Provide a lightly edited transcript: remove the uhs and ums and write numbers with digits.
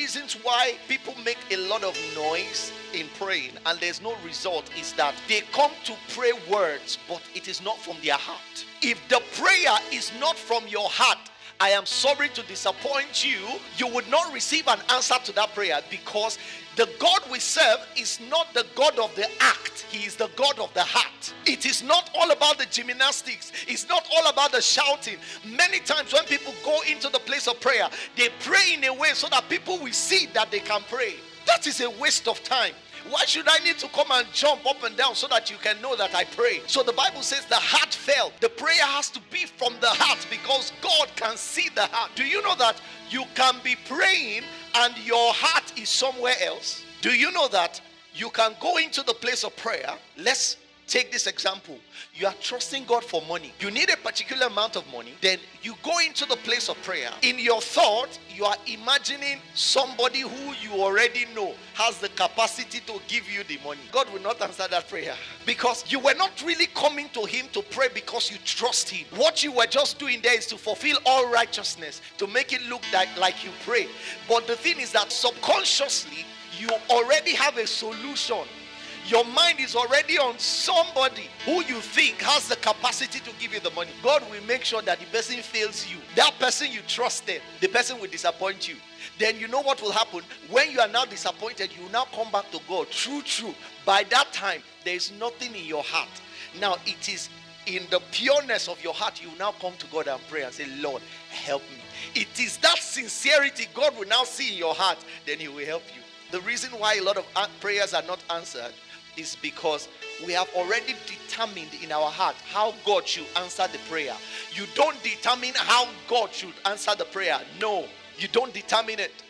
reasons why people make a lot of noise in praying and there's no result is that they come to pray words, but it is not from their heart. If the prayer is not from your heart, I am sorry to disappoint you. You would not receive an answer to that prayer, because the God we serve is not the God of the act. He is the God of the heart. It is not all about the gymnastics. It's not all about the shouting. Many times when people go into the place of prayer, they pray in a way so that people will see that they can pray. That is a waste of time. Why should I need to come and jump up and down so that you can know that I pray? So the Bible says the heart felt. The prayer has to be from the heart, because God can see the heart. Do you know that you can be praying and your heart is somewhere else? Do you know that you can go into the place of prayer? Let's take this example. You are trusting God for money. You need a particular amount of money. Then you go into the place of prayer. In your thought, you are imagining somebody who you already know has the capacity to give you the money. God will not answer that prayer, because you were not really coming to him to pray because you trust him. What you were just doing there is to fulfill all righteousness, to make it look like you pray. But the thing is that subconsciously, you already have a solution. Your mind is already on somebody who you think has the capacity to give you the money. God will make sure that the person fails you. That person you trusted, the person will disappoint you. Then you know what will happen? When you are now disappointed, you will now come back to God. True. By that time, there is nothing in your heart. Now it is in the pureness of your heart, you will now come to God and pray and say, Lord, help me. It is that sincerity God will now see in your heart. Then he will help you. The reason why a lot of prayers are not answered is because we have already determined in our heart how God should answer the prayer. You don't determine how God should answer the prayer. No, you don't determine it.